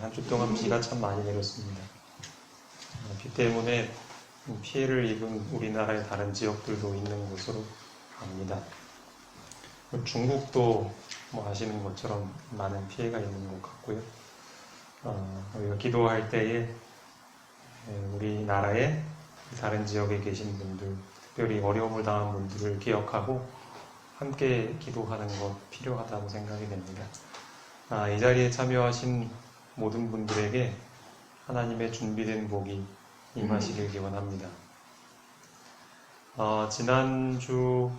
한 주 동안 비가 참 많이 내렸습니다. 비 때문에 피해를 입은 우리나라의 다른 지역들도 있는 것으로 압니다. 중국도 뭐 아시는 것처럼 많은 피해가 있는 것 같고요. 우리가 기도할 때에 우리나라의 다른 지역에 계신 분들, 특별히 어려움을 당한 분들을 기억하고 함께 기도하는 것 필요하다고 생각이 됩니다. 이 자리에 참여하신 모든 분들에게 하나님의 준비된 복이 임하시길 기원합니다. 지난주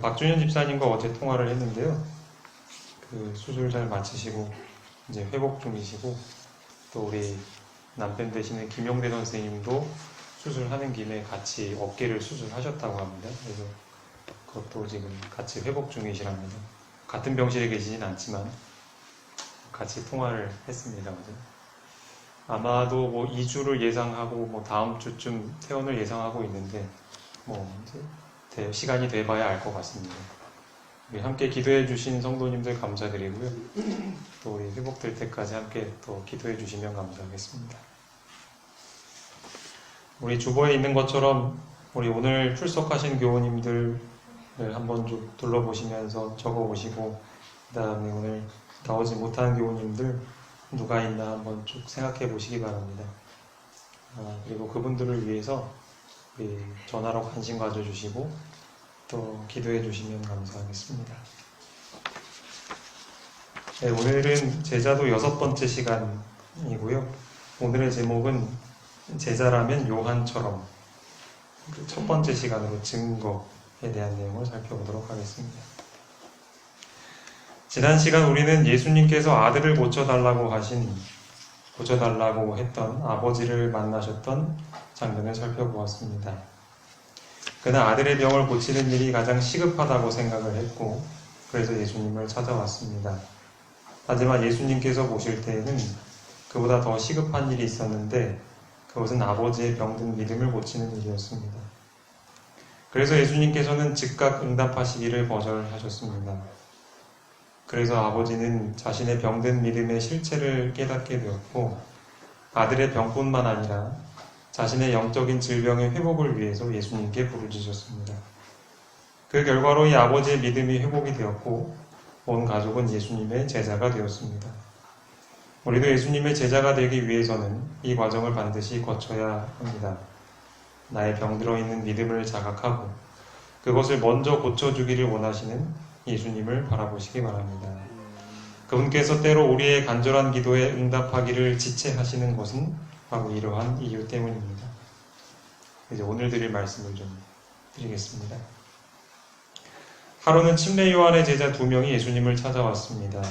박준현 집사님과 어제 통화를 했는데요. 수술 잘 마치시고 이제 회복 중이시고, 또 우리 남편 되시는 김용대 선생님도 수술하는 김에 같이 어깨를 수술하셨다고 합니다. 그래서 그것도 지금 같이 회복 중이시랍니다. 같은 병실에 계시진 않지만 같이 통화를 했습니다. 어제. 아마도 뭐 2주를 예상하고 다음 주쯤 퇴원을 예상하고 있는데 이제 시간이 돼봐야 알 것 같습니다. 우리 함께 기도해 주신 성도님들 감사드리고요. 또 우리 회복될 때까지 함께 또 기도해 주시면 감사하겠습니다. 우리 주보에 있는 것처럼 우리 오늘 출석하신 교우님들을 한번 좀 둘러보시면서 적어보시고, 그 다음에 오늘 나오지 못한 교우님들 누가 있나 한번 쭉 생각해 보시기 바랍니다. 그리고 그분들을 위해서 전화로 관심 가져주시고 또 기도해 주시면 감사하겠습니다. 네, 오늘은 제자도 6번째 시간이고요. 오늘의 제목은 제자라면 요한처럼, 첫 번째 시간으로 증거에 대한 내용을 살펴보도록 하겠습니다. 지난 시간 우리는 예수님께서 아들을 고쳐달라고 했던 아버지를 만나셨던 장면을 살펴보았습니다. 그는 아들의 병을 고치는 일이 가장 시급하다고 생각을 했고, 그래서 예수님을 찾아왔습니다. 하지만 예수님께서 보실 때에는 그보다 더 시급한 일이 있었는데, 그것은 아버지의 병든 믿음을 고치는 일이었습니다. 그래서 예수님께서는 즉각 응답하시기를 거절하셨습니다. 그래서 아버지는 자신의 병든 믿음의 실체를 깨닫게 되었고, 아들의 병뿐만 아니라 자신의 영적인 질병의 회복을 위해서 예수님께 부르짖었습니다. 그 결과로 이 아버지의 믿음이 회복이 되었고, 온 가족은 예수님의 제자가 되었습니다. 우리도 예수님의 제자가 되기 위해서는 이 과정을 반드시 거쳐야 합니다. 나의 병들어 있는 믿음을 자각하고 그것을 먼저 고쳐주기를 원하시는 예수님을 바라보시기 바랍니다. 그분께서 때로 우리의 간절한 기도에 응답하기를 지체하시는 것은 바로 이러한 이유 때문입니다. 이제 오늘 드릴 말씀을 좀 드리겠습니다. 하루는 침례 요한의 제자 2명이 예수님을 찾아왔습니다.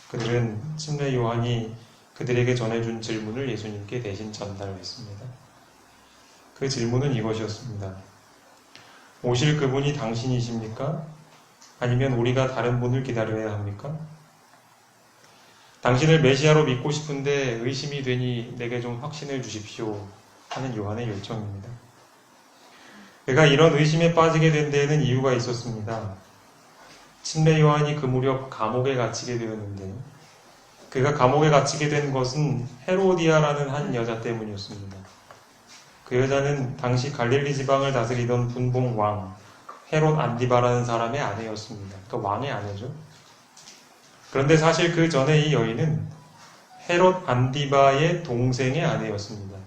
그들은 침례 요한이 그들에게 전해준 질문을 예수님께 대신 전달했습니다. 그 질문은 이것이었습니다. 오실 그분이 당신이십니까? 아니면 우리가 다른 분을 기다려야 합니까? 당신을 메시아로 믿고 싶은데 의심이 되니 내게 좀 확신을 주십시오 하는 요한의 요청입니다. 그가 이런 의심에 빠지게 된 데에는 이유가 있었습니다. 침례 요한이 그 무렵 감옥에 갇히게 되었는데, 그가 감옥에 갇히게 된 것은 헤로디아라는 한 여자 때문이었습니다. 그 여자는 당시 갈릴리 지방을 다스리던 분봉 왕 헤롯 안디바라는 사람의 아내였습니다. 그러니까 왕의 아내죠. 그런데 사실 그 전에 이 여인은 헤롯 안디바의 동생의 아내였습니다.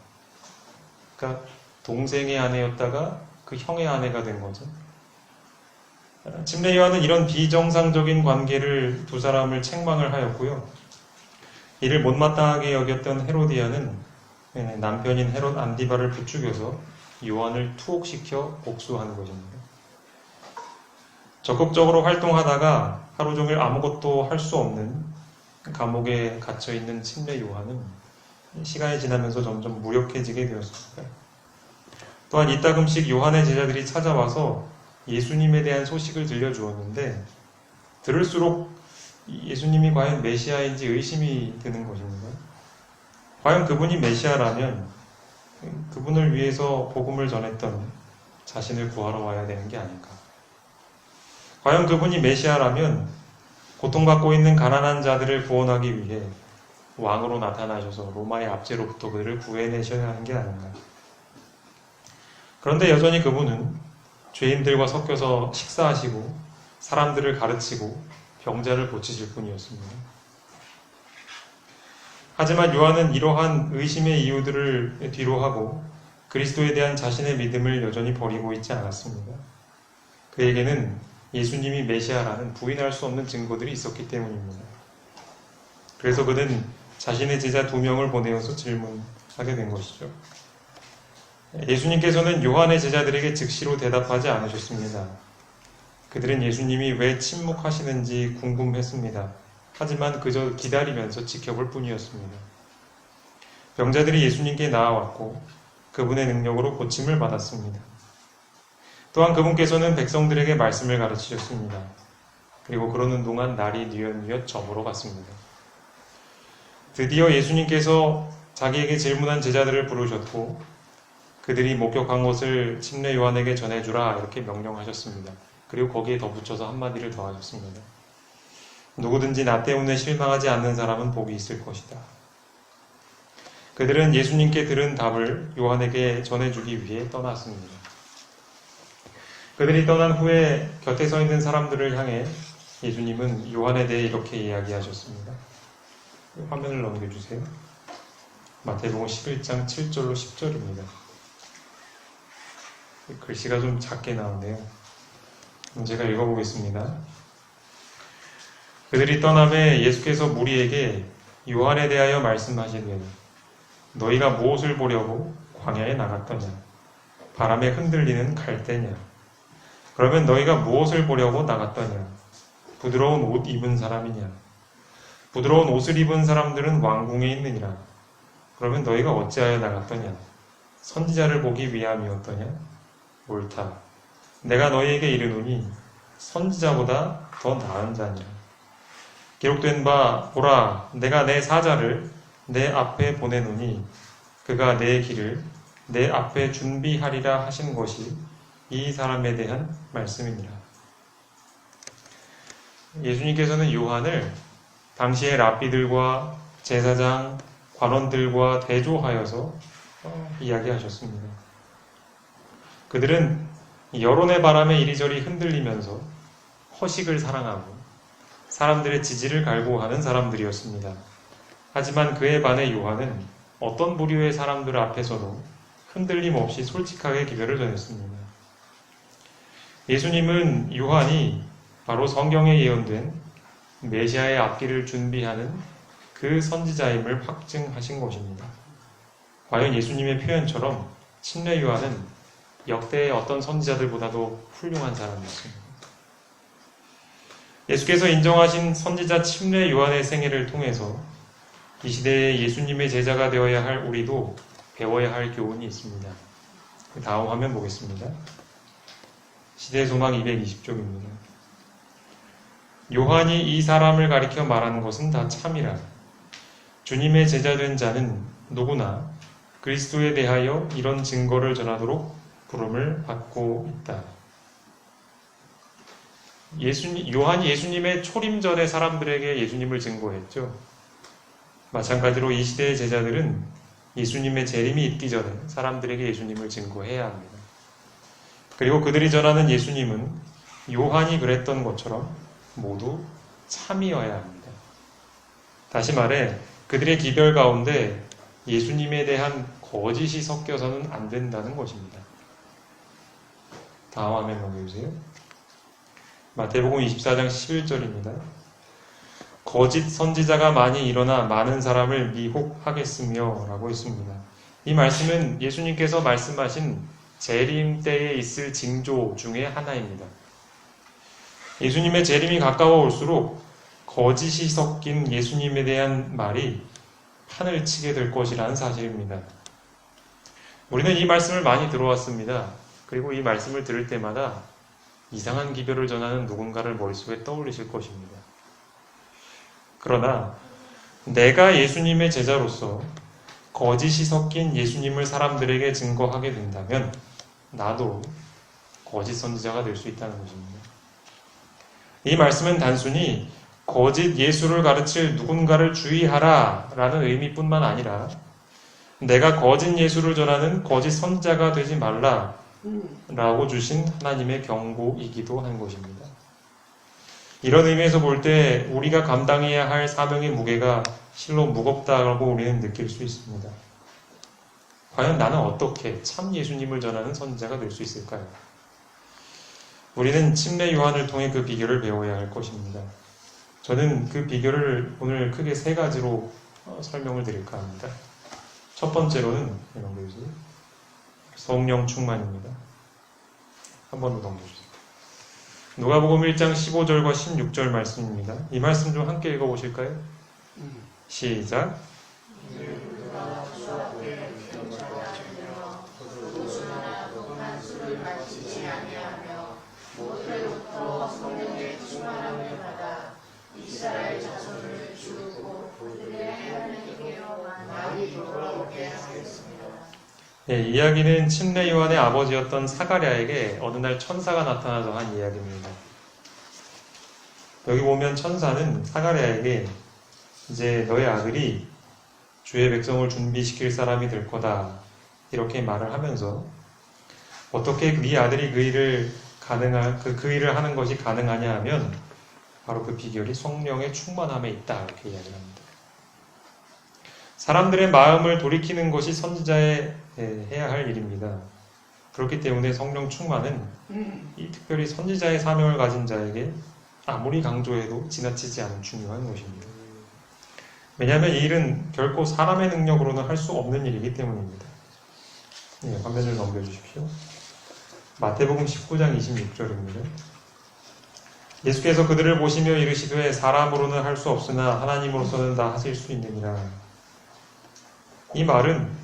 그러니까 동생의 아내였다가 그 형의 아내가 된 거죠. 침례 요한은 이런 비정상적인 관계를 두 사람을 책망을 하였고요. 이를 못마땅하게 여겼던 헤로디아는 남편인 헤롯 안디바를 부추겨서 요한을 투옥시켜 복수한 것입니다. 적극적으로 활동하다가 하루 종일 아무것도 할 수 없는 감옥에 갇혀있는 침례 요한은 시간이 지나면서 점점 무력해지게 되었습니다. 또한 이따금씩 요한의 제자들이 찾아와서 예수님에 대한 소식을 들려주었는데, 들을수록 예수님이 과연 메시아인지 의심이 드는 것입니다. 과연 그분이 메시아라면 그분을 위해서 복음을 전했던 자신을 구하러 와야 되는 게 아닌가? 과연 그분이 메시아라면 고통받고 있는 가난한 자들을 구원하기 위해 왕으로 나타나셔서 로마의 압제로부터 그들을 구해내셔야 하는 게 아닌가. 그런데 여전히 그분은 죄인들과 섞여서 식사하시고 사람들을 가르치고 병자를 고치실 뿐이었습니다. 하지만 요한은 이러한 의심의 이유들을 뒤로하고 그리스도에 대한 자신의 믿음을 여전히 버리고 있지 않았습니다. 그에게는 예수님이 메시아라는 부인할 수 없는 증거들이 있었기 때문입니다. 그래서 그는 자신의 제자 2명을 보내어서 질문하게 된 것이죠. 예수님께서는 요한의 제자들에게 즉시로 대답하지 않으셨습니다. 그들은 예수님이 왜 침묵하시는지 궁금했습니다. 하지만 그저 기다리면서 지켜볼 뿐이었습니다. 병자들이 예수님께 나아왔고 그분의 능력으로 고침을 받았습니다. 또한 그분께서는 백성들에게 말씀을 가르치셨습니다. 그리고 그러는 동안 날이 뉘엿뉘엿 저물어 갔습니다. 드디어 예수님께서 자기에게 질문한 제자들을 부르셨고 그들이 목격한 것을 침례 요한에게 전해주라 이렇게 명령하셨습니다. 그리고 거기에 덧붙여서 한마디를 더 하셨습니다. 누구든지 나 때문에 실망하지 않는 사람은 복이 있을 것이다. 그들은 예수님께 들은 답을 요한에게 전해주기 위해 떠났습니다. 그들이 떠난 후에 곁에 서 있는 사람들을 향해 예수님은 요한에 대해 이렇게 이야기하셨습니다. 화면을 넘겨주세요. 마태복음 11장 7절로 10절입니다. 글씨가 좀 작게 나오네요. 제가 읽어보겠습니다. 그들이 떠남에 예수께서 무리에게 요한에 대하여 말씀하시되 너희가 무엇을 보려고 광야에 나갔더냐? 바람에 흔들리는 갈대냐? 그러면 너희가 무엇을 보려고 나갔더냐? 부드러운 옷 입은 사람이냐? 부드러운 옷을 입은 사람들은 왕궁에 있느니라. 그러면 너희가 어찌하여 나갔더냐? 선지자를 보기 위함이었더냐? 옳다. 내가 너희에게 이르노니 선지자보다 더 나은 자니라. 기록된 바 보라 내가 내 사자를 내 앞에 보내노니 그가 내 길을 내 앞에 준비하리라 하신 것이 이 사람에 대한 말씀이니라. 예수님께서는 요한을 당시의 랍비들과 제사장, 관원들과 대조하여서 이야기하셨습니다. 그들은 여론의 바람에 이리저리 흔들리면서 허식을 사랑하고 사람들의 지지를 갈구하는 사람들이었습니다. 하지만 그에 반해 요한은 어떤 부류의 사람들 앞에서도 흔들림 없이 솔직하게 기별을 전했습니다. 예수님은 요한이 바로 성경에 예언된 메시아의 앞길을 준비하는 그 선지자임을 확증하신 것입니다. 과연 예수님의 표현처럼 침례 요한은 역대의 어떤 선지자들보다도 훌륭한 사람이었습니다. 예수께서 인정하신 선지자 침례 요한의 생애를 통해서 이 시대에 예수님의 제자가 되어야 할 우리도 배워야 할 교훈이 있습니다. 다음 화면 보겠습니다. 시대 소망 220쪽입니다. 요한이 이 사람을 가리켜 말하는 것은 다 참이라. 주님의 제자된 자는 누구나 그리스도에 대하여 이런 증거를 전하도록 부름을 받고 있다. 요한이 예수님의 초림 전에 사람들에게 예수님을 증거했죠. 마찬가지로 이 시대의 제자들은 예수님의 재림이 있기 전에 사람들에게 예수님을 증거해야 합니다. 그리고 그들이 전하는 예수님은 요한이 그랬던 것처럼 모두 참이어야 합니다. 다시 말해 그들의 기별 가운데 예수님에 대한 거짓이 섞여서는 안 된다는 것입니다. 다음 화면 넘겨주세요. 마태복음 24장 11절입니다. 거짓 선지자가 많이 일어나 많은 사람을 미혹하겠으며 라고 했습니다. 이 말씀은 예수님께서 말씀하신 재림 때에 있을 징조 중에 하나입니다. 예수님의 재림이 가까워 올수록 거짓이 섞인 예수님에 대한 말이 판을 치게 될 것이라는 사실입니다. 우리는 이 말씀을 많이 들어왔습니다. 그리고 이 말씀을 들을 때마다 이상한 기별을 전하는 누군가를 머릿속에 떠올리실 것입니다. 그러나 내가 예수님의 제자로서 거짓이 섞인 예수님을 사람들에게 증거하게 된다면 나도 거짓 선지자가 될 수 있다는 것입니다. 이 말씀은 단순히 거짓 예수를 가르칠 누군가를 주의하라 라는 의미뿐만 아니라 내가 거짓 예수를 전하는 거짓 선자가 되지 말라 라고 주신 하나님의 경고이기도 한 것입니다. 이런 의미에서 볼 때 우리가 감당해야 할 사명의 무게가 실로 무겁다고 우리는 느낄 수 있습니다. 과연 나는 어떻게 참 예수님을 전하는 선지자가 될 수 있을까요? 우리는 침례 요한을 통해 그 비결을 배워야 할 것입니다. 저는 그 비결을 오늘 크게 세 가지로 설명을 드릴까 합니다. 첫 번째로는 성령 충만입니다. 한 번 더 넘겨주세요. 누가복음 1장 15절과 16절 말씀입니다. 이 말씀 좀 함께 읽어보실까요? 시작. 네, 이야기는 침례 요한의 아버지였던 사가랴에게 어느 날 천사가 나타나서 한 이야기입니다. 여기 보면 천사는 사가랴에게 이제 너의 아들이 주의 백성을 준비시킬 사람이 될 거다 이렇게 말을 하면서 어떻게 네 아들이 그 일을 하는 것이 가능하냐 하면 바로 그 비결이 성령의 충만함에 있다 이렇게 이야기를 합니다. 사람들의 마음을 돌이키는 것이 선지자의 해야 할 일입니다. 그렇기 때문에 성령 충만은 이 특별히 선지자의 사명을 가진 자에게 아무리 강조해도 지나치지 않은 중요한 것입니다. 왜냐하면 이 일은 결코 사람의 능력으로는 할 수 없는 일이기 때문입니다. 네, 화면을 넘겨주십시오. 마태복음 19장 26절입니다. 예수께서 그들을 보시며 이르시되 사람으로는 할 수 없으나 하나님으로서는 다 하실 수 있느니라. 이 말은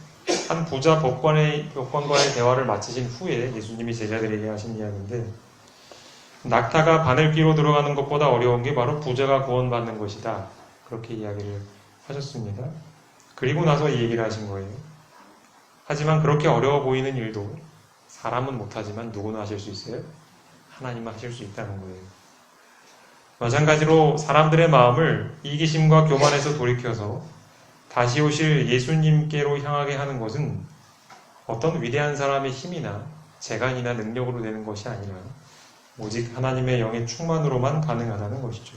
한 부자 법관과의 대화를 마치신 후에 예수님이 제자들에게 하신 이야기인데 낙타가 바늘귀로 들어가는 것보다 어려운 게 바로 부자가 구원받는 것이다. 그렇게 이야기를 하셨습니다. 그리고 나서 이 얘기를 하신 거예요. 하지만 그렇게 어려워 보이는 일도 사람은 못하지만 누구나 하실 수 있어요? 하나님은 하실 수 있다는 거예요. 마찬가지로 사람들의 마음을 이기심과 교만에서 돌이켜서 다시 오실 예수님께로 향하게 하는 것은 어떤 위대한 사람의 힘이나 재간이나 능력으로 되는 것이 아니라 오직 하나님의 영의 충만으로만 가능하다는 것이죠.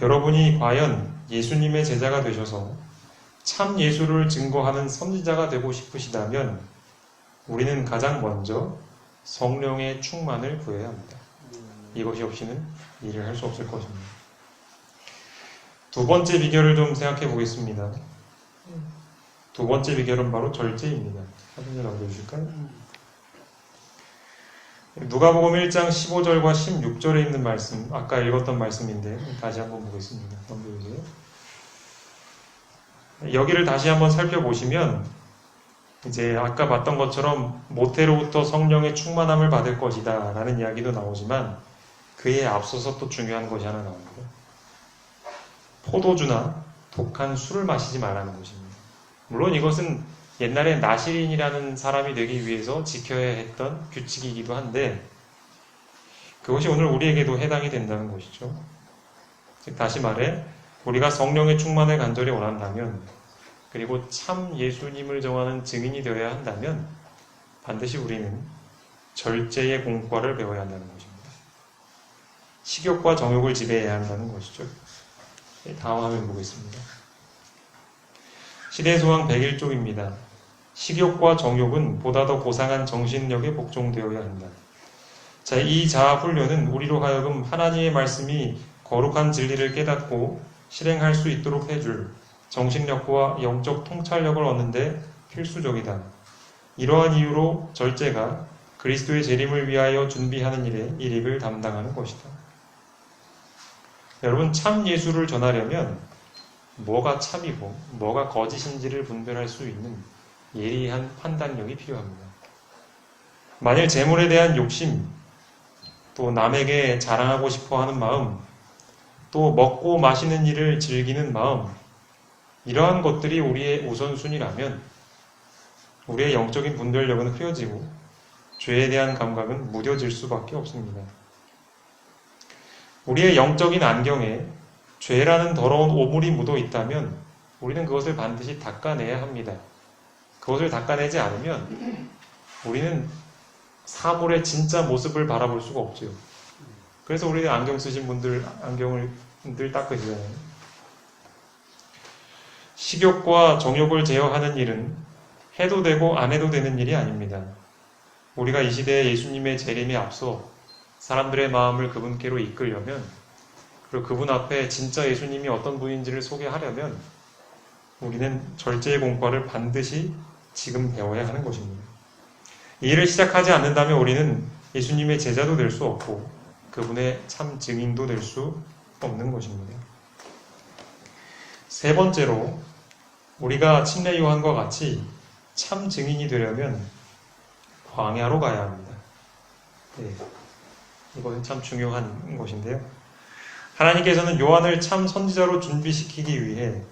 여러분이 과연 예수님의 제자가 되셔서 참 예수를 증거하는 선지자가 되고 싶으시다면 우리는 가장 먼저 성령의 충만을 구해야 합니다. 이것이 없이는 일을 할 수 없을 것입니다. 두 번째 비결을 좀 생각해 보겠습니다. 두 번째 비결은 바로 절제입니다. 사진을 넘겨주실까요? 누가복음 1장 15절과 16절에 있는 말씀, 아까 읽었던 말씀인데 다시 한번 보겠습니다. 넘겨주세요. 여기를 다시 한번 살펴보시면 이제 아까 봤던 것처럼 모태로부터 성령의 충만함을 받을 것이다 라는 이야기도 나오지만 그에 앞서서 또 중요한 것이 하나 나옵니다. 포도주나 독한 술을 마시지 말라는 것입니다. 물론 이것은 옛날에 나시린이라는 사람이 되기 위해서 지켜야 했던 규칙이기도 한데 그것이 오늘 우리에게도 해당이 된다는 것이죠. 즉 다시 말해 우리가 성령의 충만을 간절히 원한다면 그리고 참 예수님을 정하는 증인이 되어야 한다면 반드시 우리는 절제의 공과를 배워야 한다는 것입니다. 식욕과 정욕을 지배해야 한다는 것이죠. 다음 화면 보겠습니다. 시대소망 101쪽입니다. 식욕과 정욕은 보다 더 고상한 정신력에 복종되어야 한다. 자, 이 자아 훈련은 우리로 하여금 하나님의 말씀이 거룩한 진리를 깨닫고 실행할 수 있도록 해줄 정신력과 영적 통찰력을 얻는데 필수적이다. 이러한 이유로 절제가 그리스도의 재림을 위하여 준비하는 일에 일입을 담당하는 것이다. 여러분, 참 예수를 전하려면 뭐가 참이고 뭐가 거짓인지를 분별할 수 있는 예리한 판단력이 필요합니다. 만일 재물에 대한 욕심, 또 남에게 자랑하고 싶어 하는 마음, 또 먹고 마시는 일을 즐기는 마음, 이러한 것들이 우리의 우선순위라면 우리의 영적인 분별력은 흐려지고 죄에 대한 감각은 무뎌질 수밖에 없습니다. 우리의 영적인 안경에 죄라는 더러운 오물이 묻어 있다면 우리는 그것을 반드시 닦아내야 합니다. 그것을 닦아내지 않으면 우리는 사물의 진짜 모습을 바라볼 수가 없죠. 그래서 우리 안경 쓰신 분들 안경을 늘 닦으시잖아요. 식욕과 정욕을 제어하는 일은 해도 되고 안 해도 되는 일이 아닙니다. 우리가 이 시대에 예수님의 재림에 앞서 사람들의 마음을 그분께로 이끌려면, 그리고 그분 앞에 진짜 예수님이 어떤 분인지를 소개하려면 우리는 절제의 공과를 반드시 지금 배워야 하는 것입니다. 이 일을 시작하지 않는다면 우리는 예수님의 제자도 될 수 없고 그분의 참 증인도 될 수 없는 것입니다. 세 번째로, 우리가 침례 요한과 같이 참 증인이 되려면 광야로 가야 합니다. 네, 이것은 참 중요한 것인데요. 하나님께서는 요한을 참 선지자로 준비시키기 위해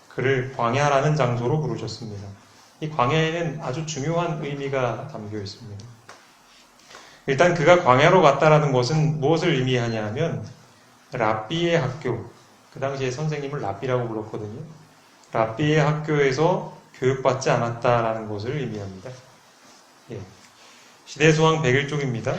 그를 광야라는 장소로 부르셨습니다. 이 광야에는 아주 중요한 의미가 담겨 있습니다. 일단 그가 광야로 갔다라는 것은 무엇을 의미하냐 하면 랍비의 학교, 그 당시에 선생님을 랍비라고 불렀거든요. 랍비의 학교에서 교육받지 않았다라는 것을 의미합니다. 예. 시대소왕 101쪽입니다.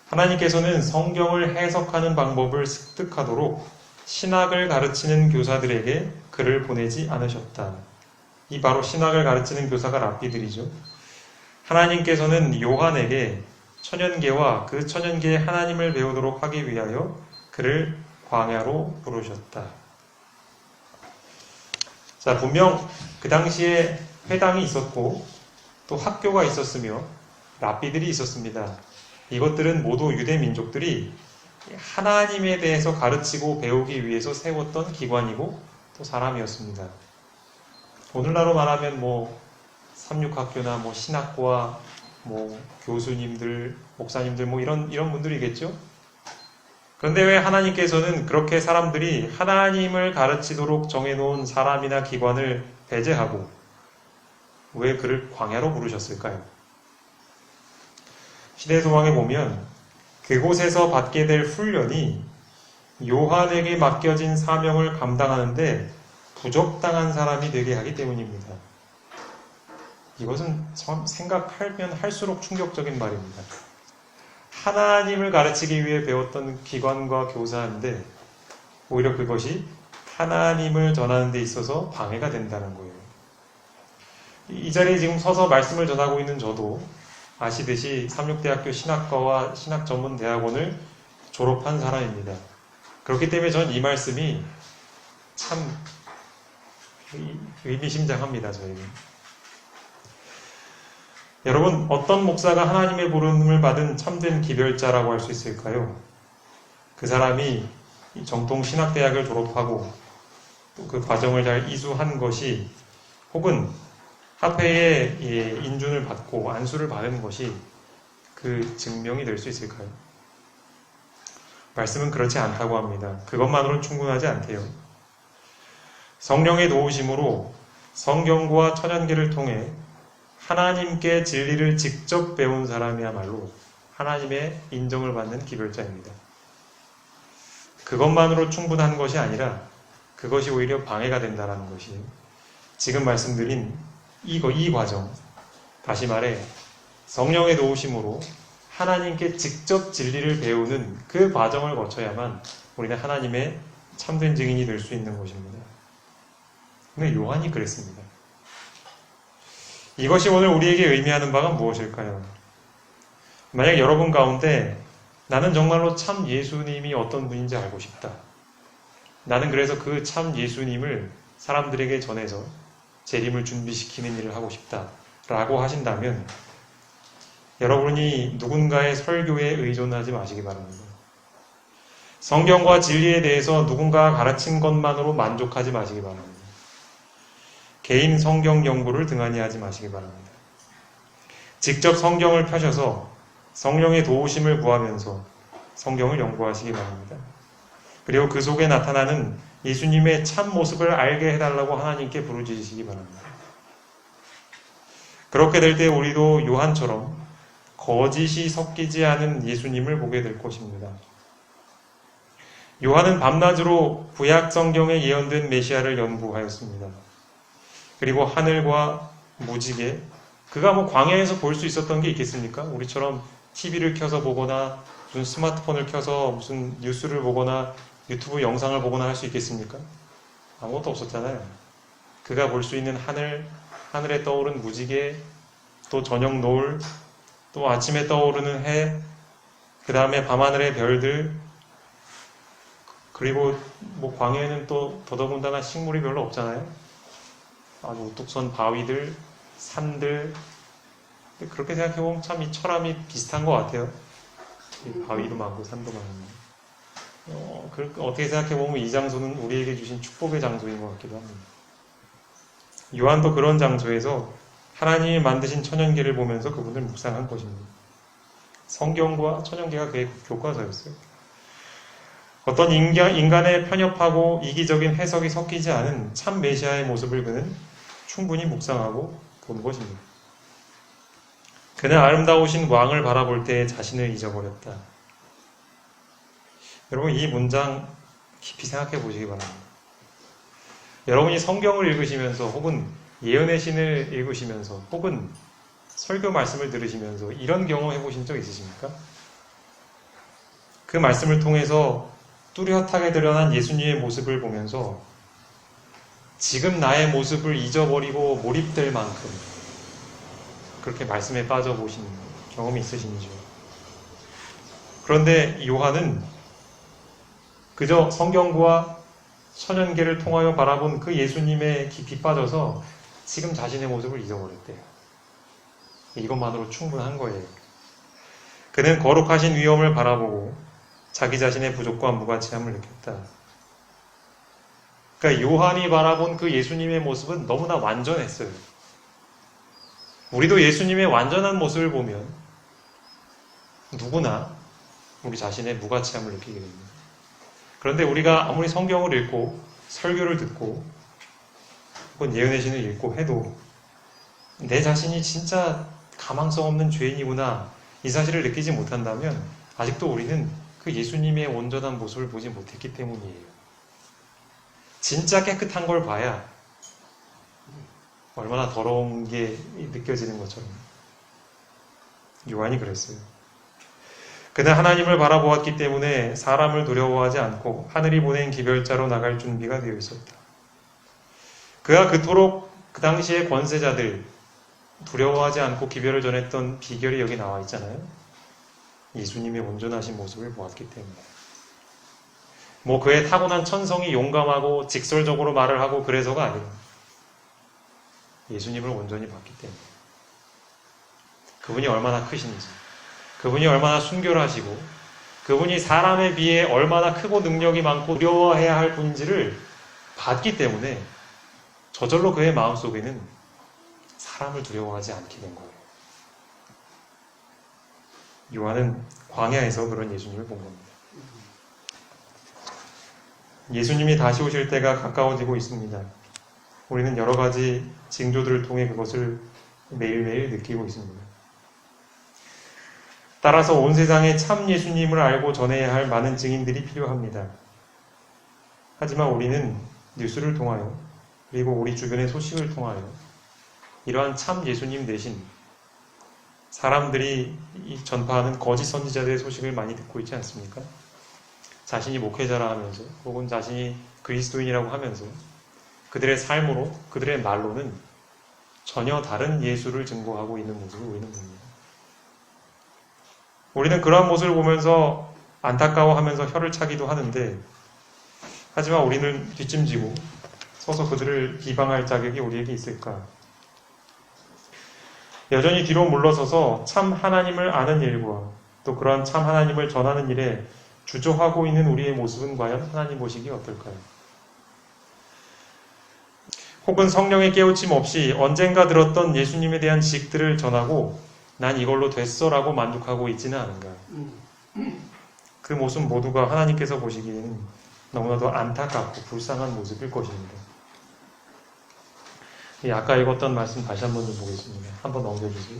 하나님께서는 성경을 해석하는 방법을 습득하도록 신학을 가르치는 교사들에게 그를 보내지 않으셨다. 이 바로 신학을 가르치는 교사가 랍비들이죠. 하나님께서는 요한에게 천연계와 그 천연계의 하나님을 배우도록 하기 위하여 그를 광야로 부르셨다. 자, 분명 그 당시에 회당이 있었고 또 학교가 있었으며 랍비들이 있었습니다. 이것들은 모두 유대 민족들이 하나님에 대해서 가르치고 배우기 위해서 세웠던 기관이고 또 사람이었습니다. 오늘날로 말하면 삼육학교나 신학과 교수님들, 목사님들 이런 분들이겠죠? 그런데 왜 하나님께서는 그렇게 사람들이 하나님을 가르치도록 정해놓은 사람이나 기관을 배제하고 왜 그를 광야로 부르셨을까요? 시대소망에 보면 그곳에서 받게 될 훈련이 요한에게 맡겨진 사명을 감당하는데 부적당한 사람이 되게 하기 때문입니다. 이것은 생각하면 할수록 충격적인 말입니다. 하나님을 가르치기 위해 배웠던 기관과 교사인데 오히려 그것이 하나님을 전하는 데 있어서 방해가 된다는 거예요. 이 자리에 지금 서서 말씀을 전하고 있는 저도 아시듯이 삼육대학교 신학과와 신학전문대학원을 졸업한 사람입니다. 그렇기 때문에 저는 이 말씀이 참 의미심장합니다. 저에게. 여러분, 어떤 목사가 하나님의 부름을 받은 참된 기별자라고 할 수 있을까요? 그 사람이 정통 신학대학을 졸업하고 또 그 과정을 잘 이수한 것이, 혹은 합회에 인준을 받고 안수를 받은 것이 그 증명이 될 수 있을까요? 말씀은 그렇지 않다고 합니다. 그것만으로는 충분하지 않대요. 성령의 도우심으로 성경과 천연계를 통해 하나님께 진리를 직접 배운 사람이야말로 하나님의 인정을 받는 기별자입니다. 그것만으로 충분한 것이 아니라 그것이 오히려 방해가 된다는 것이 지금 말씀드린 이 과정, 다시 말해 성령의 도우심으로 하나님께 직접 진리를 배우는 그 과정을 거쳐야만 우리는 하나님의 참된 증인이 될 수 있는 것입니다. 근데 요한이 그랬습니다. 이것이 오늘 우리에게 의미하는 바가 무엇일까요? 만약 여러분 가운데 나는 정말로 참 예수님이 어떤 분인지 알고 싶다. 나는 그래서 그 참 예수님을 사람들에게 전해서 재림을 준비시키는 일을 하고 싶다 라고 하신다면 여러분이 누군가의 설교에 의존하지 마시기 바랍니다. 성경과 진리에 대해서 누군가가 가르친 것만으로 만족하지 마시기 바랍니다. 개인 성경 연구를 등한히 하지 마시기 바랍니다. 직접 성경을 펴셔서 성령의 도우심을 구하면서 성경을 연구하시기 바랍니다. 그리고 그 속에 나타나는 예수님의 참 모습을 알게 해달라고 하나님께 부르짖으시기 바랍니다. 그렇게 될 때 우리도 요한처럼 거짓이 섞이지 않은 예수님을 보게 될 것입니다. 요한은 밤낮으로 구약 성경에 예언된 메시아를 연구하였습니다. 그리고 하늘과 무지개, 그가 뭐 광야에서 볼 수 있었던 게 있겠습니까? 우리처럼 TV를 켜서 보거나 무슨 스마트폰을 켜서 무슨 뉴스를 보거나 유튜브 영상을 보거나 할 수 있겠습니까? 아무것도 없었잖아요. 그가 볼 수 있는 하늘, 하늘에 떠오른 무지개, 또 저녁 노을, 또 아침에 떠오르는 해, 그 다음에 밤하늘의 별들, 그리고 뭐 광야에는 또 더더군다나 식물이 별로 없잖아요. 아주 우뚝선 바위들, 산들. 그렇게 생각해보면 참 이 철암이 비슷한 것 같아요. 바위도 많고 산도 많고. 어떻게 생각해보면 이 장소는 우리에게 주신 축복의 장소인 것 같기도 합니다. 요한도 그런 장소에서 하나님이 만드신 천연계를 보면서 그분을 묵상한 것입니다. 성경과 천연계가 그의 교과서였어요. 어떤 인간의 편협하고 이기적인 해석이 섞이지 않은 참 메시아의 모습을 그는 충분히 묵상하고 본 것입니다. 그는 아름다우신 왕을 바라볼 때 자신을 잊어버렸다. 여러분, 이 문장 깊이 생각해 보시기 바랍니다. 여러분이 성경을 읽으시면서 혹은 예언의 신을 읽으시면서 혹은 설교 말씀을 들으시면서 이런 경험 해보신 적 있으십니까? 그 말씀을 통해서 뚜렷하게 드러난 예수님의 모습을 보면서 지금 나의 모습을 잊어버리고 몰입될 만큼 그렇게 말씀에 빠져보신 경험이 있으신지요? 그런데 요한은 그저 성경과 천연계를 통하여 바라본 그 예수님의 깊이 빠져서 지금 자신의 모습을 잊어버렸대요. 이것만으로 충분한 거예요. 그는 거룩하신 위엄을 바라보고 자기 자신의 부족과 무가치함을 느꼈다. 그러니까 요한이 바라본 그 예수님의 모습은 너무나 완전했어요. 우리도 예수님의 완전한 모습을 보면 누구나 우리 자신의 무가치함을 느끼게 됩니다. 그런데 우리가 아무리 성경을 읽고 설교를 듣고 혹은 예언의 신을 읽고 해도 내 자신이 진짜 가망성 없는 죄인이구나 이 사실을 느끼지 못한다면 아직도 우리는 그 예수님의 온전한 모습을 보지 못했기 때문이에요. 진짜 깨끗한 걸 봐야 얼마나 더러운 게 느껴지는 것처럼 요한이 그랬어요. 그는 하나님을 바라보았기 때문에 사람을 두려워하지 않고 하늘이 보낸 기별자로 나갈 준비가 되어 있었다. 그가 그토록 그 당시의 권세자들 두려워하지 않고 기별을 전했던 비결이 여기 나와 있잖아요. 예수님의 온전하신 모습을 보았기 때문에. 뭐 그의 타고난 천성이 용감하고 직설적으로 말을 하고 그래서가 아니에요. 예수님을 온전히 봤기 때문에. 그분이 얼마나 크신지, 그분이 얼마나 순결하시고, 그분이 사람에 비해 얼마나 크고 능력이 많고 두려워해야 할 분인지를 봤기 때문에 저절로 그의 마음속에는 사람을 두려워하지 않게 된 거예요. 요한은 광야에서 그런 예수님을 본 겁니다. 예수님이 다시 오실 때가 가까워지고 있습니다. 우리는 여러 가지 징조들을 통해 그것을 매일매일 느끼고 있습니다. 따라서 온 세상에 참 예수님을 알고 전해야 할 많은 증인들이 필요합니다. 하지만 우리는 뉴스를 통하여 그리고 우리 주변의 소식을 통하여 이러한 참 예수님 대신 사람들이 전파하는 거짓 선지자들의 소식을 많이 듣고 있지 않습니까? 자신이 목회자라 하면서 혹은 자신이 그리스도인이라고 하면서 그들의 삶으로 그들의 말로는 전혀 다른 예수를 증거하고 있는 모습을 우리는 봅니다. 우리는 그러한 모습을 보면서 안타까워하면서 혀를 차기도 하는데 하지만 우리는 뒷짐지고 서서 그들을 비방할 자격이 우리에게 있을까? 여전히 뒤로 물러서서 참 하나님을 아는 일과 또 그러한 참 하나님을 전하는 일에 주저하고 있는 우리의 모습은 과연 하나님 보시기에 어떨까요? 혹은 성령의 깨우침 없이 언젠가 들었던 예수님에 대한 지식들을 전하고 난 이걸로 됐어라고 만족하고 있지는 않은가? 그 모습 모두가 하나님께서 보시기에는 너무나도 안타깝고 불쌍한 모습일 것입니다. 아까 읽었던 말씀 다시 한번 좀 보겠습니다. 한번 넘겨주세요.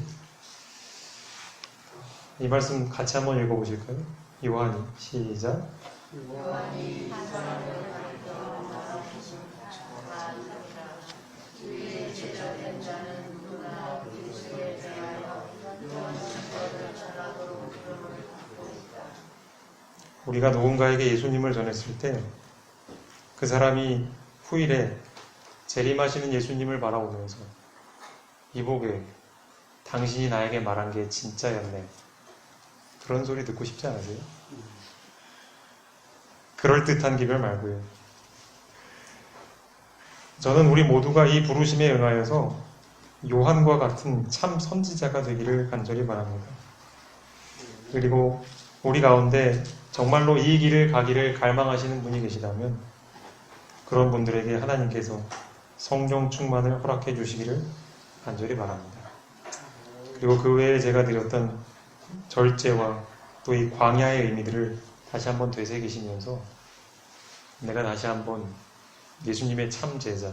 이 말씀 같이 한번 읽어보실까요? 요한이 시작. 요한이 한 사람을 가리켜 말하기를 주의 제자 된 자는 누구나 그리스도에 대하여 영원한 것을 전하도록 부름을 받고 있다. 우리가 누군가에게 예수님을 전했을 때 그 사람이 후일에 재림하시는 예수님을 바라보면서 이보게 당신이 나에게 말한 게 진짜였네. 그런 소리 듣고 싶지 않으세요? 그럴듯한 기별 말고요. 저는 우리 모두가 이 부르심에 응하여서 요한과 같은 참 선지자가 되기를 간절히 바랍니다. 그리고 우리 가운데 정말로 이 길을 가기를 갈망하시는 분이 계시다면 그런 분들에게 하나님께서 성령 충만을 허락해 주시기를 간절히 바랍니다. 그리고 그 외에 제가 드렸던 절제와 또 이 광야의 의미들을 다시 한번 되새기시면서 내가 다시 한번 예수님의 참 제자,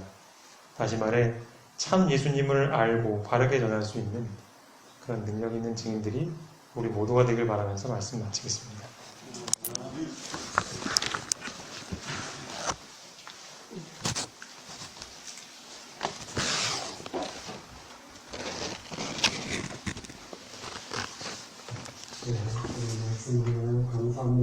다시 말해 참 예수님을 알고 바르게 전할 수 있는 그런 능력 있는 증인들이 우리 모두가 되길 바라면서 말씀 마치겠습니다. 네, 말씀 감사합니다.